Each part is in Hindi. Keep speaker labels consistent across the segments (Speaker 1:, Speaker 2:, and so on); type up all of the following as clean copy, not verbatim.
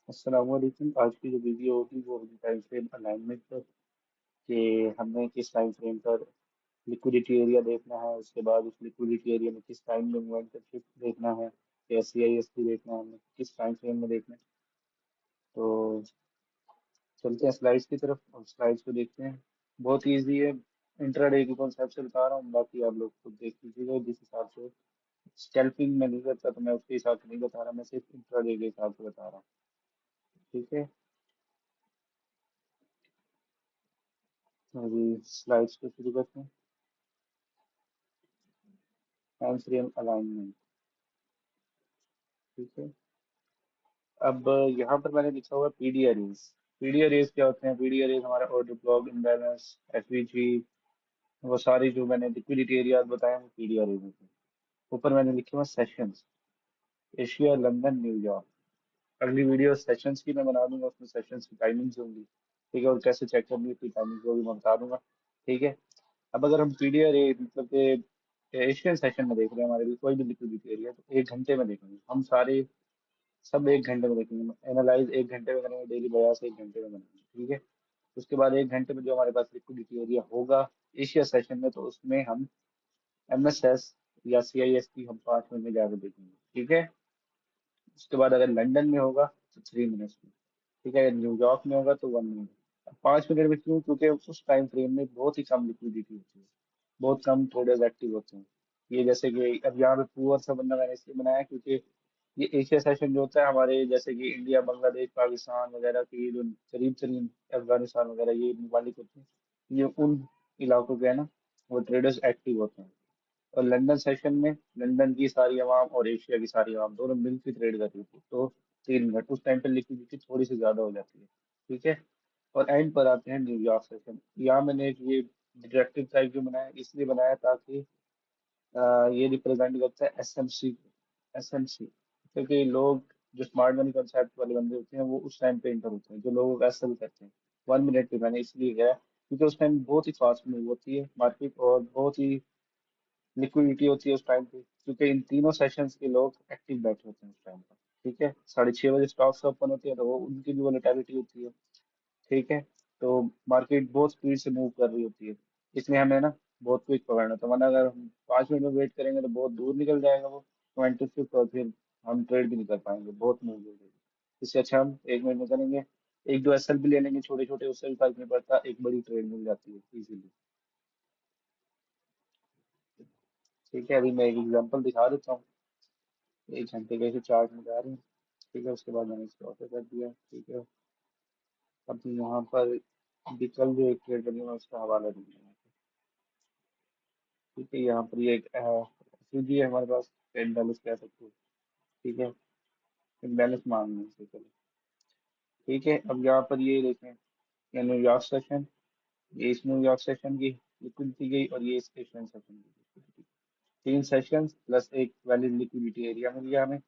Speaker 1: अस्सलाम वालेकुम। आज की जो वीडियो होगी वो होगी टाइम फ्रेम अलाइनमेंट पर, कि हमें किस टाइम फ्रेम पर लिक्विडिटी एरिया देखना है। उसके बाद उस लिक्विडिटी एरिया में किस टाइम में मूवमेंट का शिफ्ट देखना है, या सी आई एस पी देखना है, हमें किस टाइम फ्रेम में देखना है। तो चलते हैं स्लाइड्स की तरफ और स्लाइड्स को देखते हैं। बहुत ईजी है, इंट्राडे के कॉन्सेप्ट से बता रहा हूँ, बाकी आप लोग खुद देख लीजिएगा जिस हिसाब से। स्कैल्पिंग में नहीं करता तो मैं उसके हिसाब से नहीं बता रहा, मैं सिर्फ इंट्राडे के हिसाब से बता रहा हूँ। ठीक है, तो अभी स्लाइड्स को शुरू करते हैं। Time frame alignment. ठीक है, अब यहाँ पर मैंने लिखा हुआ पीडी अरेज। पीडी अरेज क्या होते हैं? पीडी अरेज हमारा ऑर्डर ब्लॉक, इम्बैलेंस, एफवीजी, वो सारी जो मैंने लिक्विडिटी एरिया बताए वो पीडी अरेज होते हैं। ऊपर मैंने लिखे हुआ सेशंस, एशिया, लंदन, न्यूयॉर्क। अगली वीडियो सेशंस की मैं बना दूंगा, उसमें सेशंस की टाइमिंग्स होंगी। ठीक है, और कैसे चेक करनी है उसकी टाइमिंग वो भी मैं बता दूंगा। ठीक है, अब अगर हम पीडी अरेज मतलब कि एशियन सेशन में देख रहे हैं, हमारे लिए कोई भी लिक्विडिटी एरिया, तो 1 घंटे में देखेंगे हम सारे, सब 1 घंटे में देखेंगे। एनालाइज 1 घंटे में करेंगे, डेली बयास 1 घंटे में करेंगे। ठीक है, उसके बाद 1 घंटे में जो हमारे पास लिक्विडिटी एरिया होगा एशिया सेशन में, तो उसमें हम एमएसएस या सीआईएस की हम 5 मिनट में जाकर देखेंगे। ठीक है, उसके बाद अगर लंदन में होगा तो 3 मिनट्स में। ठीक है, अगर न्यूयॉर्क में होगा तो 1 मिनट। 5 मिनट में क्यों? क्योंकि उस टाइम फ्रेम में बहुत ही कम लिक्विडिटी होती है, बहुत कम ट्रेडर्स एक्टिव होते हैं। ये जैसे कि अब यहाँ पे पुअर सा बंदा मैंने इसलिए बनाया क्योंकि ये एशिया सेशन जो होता है हमारे, जैसे कि इंडिया, बांग्लादेश, पाकिस्तान वगैरह की जो करीब करीब, अफगानिस्तान वगैरह ये ममालिक होते हैं, ये उन इलाकों के है ना, वो ट्रेडर्स एक्टिव होते हैं। और लंदन सेशन में लंदन की सारी आवाम और एशिया की सारी आवाम दोनों मिलकर ट्रेड कर रही थी, तो 3 मिनट उस टाइम पे लिक्विडिटी थोड़ी सी ज्यादा हो जाती है। ठीक है, और एंड पर आते हैं न्यूयॉर्क सेशन। यहाँ मैंने एक ये डिडक्टिव टाइप जो बनाया इसलिए बनाया ताकि ये रिप्रेजेंट करता है एसएमसी। एसएमसी क्योंकि लोग जो स्मार्ट मनी कॉन्सेप्ट वाले बंदे होते हैं वो उस टाइम पे इंटर होते हैं, जो लोग एसएल करते हैं। 1 मिनट पे मैंने इसलिए गया क्योंकि उस टाइम बहुत ही फास्ट मूव होती है मार्केट, और बहुत ही लिक्विडिटी होती है उस टाइम पे, क्योंकि इन तीनों सेशंस के लोग एक्टिव बैठे होते हैं उस टाइम पर। ठीक है, 6:30 बजे स्टॉक्स ओपन होती है तो वो उनकी भी वोलेटिलिटी होती है। ठीक है, तो मार्केट बहुत स्पीड से मूव कर रही होती है, इसलिए हमें ना बहुत क्विक पकड़ना होता है, वरना अगर हम 5 मिनट में वेट करेंगे तो बहुत दूर निकल जाएगा वो 25, और फिर हम ट्रेड भी नहीं कर पाएंगे, बहुत मूव हो जाएगी। इससे अच्छा हम 1 मिनट में करेंगे। एक दो एसएल भी ले लेंगे छोटे छोटे, उससे भी फर्क नहीं पड़ता, एक बड़ी ट्रेड मिल जाती है इजीली। ठीक है, अभी मैं एक एग्जांपल दिखा देता हूँ। 1 घंटे के चार्ट में जा रही हूँ। ठीक है, उसके बाद मैंने इसको ऑफर कर दिया। ठीक है, अब यहाँ पर अभी कल जो एक ट्रेड बनी है, मैं उसका हवाला दूंगा। ठीक है, यहाँ पर ये एक सूजी है हमारे पास, इम्बैलेंस कह सकते हो। ठीक है, इम्बैलेंस मांग है इसे, चलो। ठीक है, अब यहाँ पर ये देखें, ये न्यूयॉर्क सेशन, ये इस न्यूयॉर्क सेशन की लिक्विडिटी गई, और ये इस एशियन सेशन की लिक्विडिटी। 3 सेशन प्लस एक वैलिड लिक्विडिटी एरिया मिल गया हमें,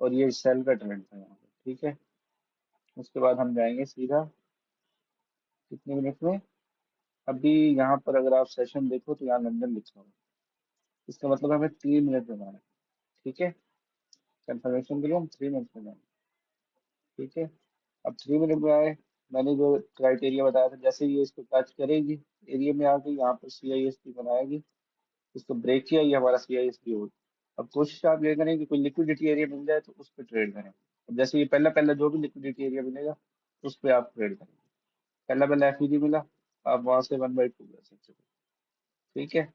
Speaker 1: और ये सेल का ट्रेंड था यहाँ पे। ठीक है, उसके बाद हम जाएंगे सीधा कितने मिनट में। अभी यहाँ पर अगर आप सेशन देखो तो यहाँ लंदन लिखा हुआ है, इसका मतलब हमें 3 मिनट में जाना है। ठीक है, कंफर्मेशन के लिए हम 3 मिनट में जाएंगे। ठीक है, अब 3 मिनट में आए, मैंने जो क्राइटेरिया बताया था, जैसे ही ये इसको टच करेगी एरिया में आके, यहाँ पर सी आई एस पी बनाएगी, इसको ब्रेक किया, ये हमारा सी आई एस पी हो। अब कोशिश आप ये करें कि कोई लिक्विडिटी एरिया मिल जाए तो उस पर ट्रेड करें। अब जैसे ये पहला पहला जो भी लिक्विडिटी एरिया मिलेगा उस पर आप ट्रेड करेंगे। पहला पहला एफ मिला, आप वहां से 1/2 कर सकते हो। ठीक है,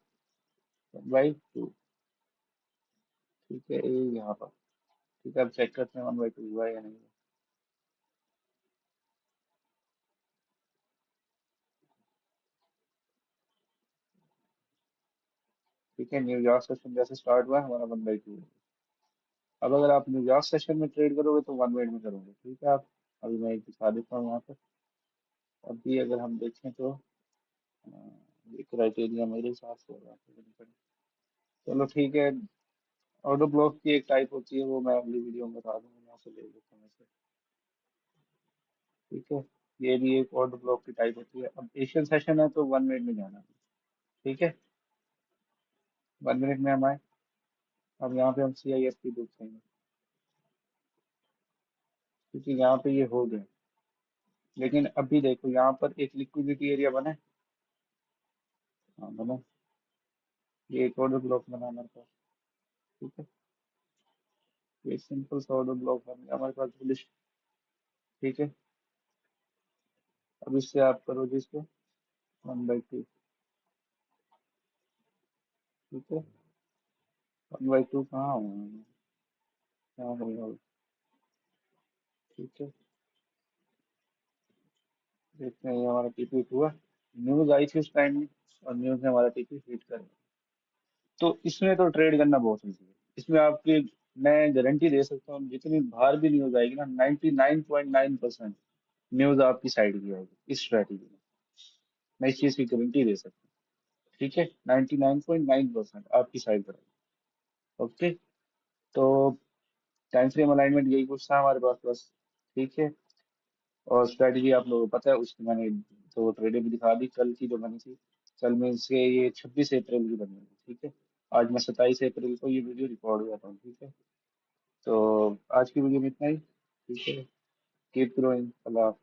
Speaker 1: 1/2। ठीक है, ये यहाँ पर। ठीक है, अब चेक करते हैं 1/2 हुआ है या नहीं हुआ। ठीक है, न्यूयॉर्क सेशन जैसे स्टार्ट हुआ है हमारा 1/2। अब अगर आप न्यूयॉर्क सेशन में ट्रेड करोगे तो 1 मिनट में करोगे। ठीक है, आप, अभी मैं एक दिखा देता हूँ यहाँ पर। अभी अगर हम देखें तो अ, ये क्राइटेरिया मेरे हिसाब से होगा। चलो ठीक है, ऑटो ब्लॉक की एक टाइप होती है, वो मैं अगली वीडियो में बता दूंगा, यहाँ से ले लेता हूँ इसे। ठीक है, ये भी एक ऑटो ब्लॉक की टाइप होती है। अब एशियन सेशन है तो 1 मिनट में जाना है। ठीक है, 1 मिनट में हम आए। अब यहाँ पे हम सी आई एस पी देखेंगे। क्योंकि यहाँ पे ये हो गया। लेकिन अभी देखो यहाँ पर एक लिक्विडिटी एरिया बना है। हाँ बना। ये एक ऑर्डर ब्लॉक बना हमारे पास। ठीक है। ये सिंपल सा ऑर्डर ब्लॉक बन गया हमारे पास बुलिश। ठीक है। अब इससे आप करो जिसको 1/2। ठीक है। 1/2 कहाँ हुआ है? यहाँ होगा। ठीक है। देखते हैं ये हमारा टीपी हिट हुआ। न्यूज आई थी उस टाइम में, और न्यूज ने हमारा टीपी हिट कर दिया। तो इसमें तो ट्रेड करना बहुत ईजी है। इसमें आपकी, मैं गारंटी दे सकता हूँ, जितनी बाहर भी न्यूज आएगी ना, 99.9% न्यूज आपकी साइड की आएगी इस स्ट्रैटेजी में। मैं इस चीज की गारंटी दे सकता हूँ। ठीक है, 99.9% आपकी साइड पर आएगी। ओके। तो टाइम फ्रेम अलाइनमेंट यही कुछ था हमारे पास बस। ठीक है। और स्ट्रैटेजी आप लोगों को पता है, उसकी मैंने तो ट्रेडें भी दिखा दी कल की जो बनी थी। कल में से ये 26 अप्रैल की बनी थी। ठीक है। आज मैं 27 अप्रैल को ये वीडियो रिकॉर्ड हुआ था। ठीक है। तो आज की वीडियो में इतना ही। ठीक है। Keep growing. अल्लाह हाफिज़।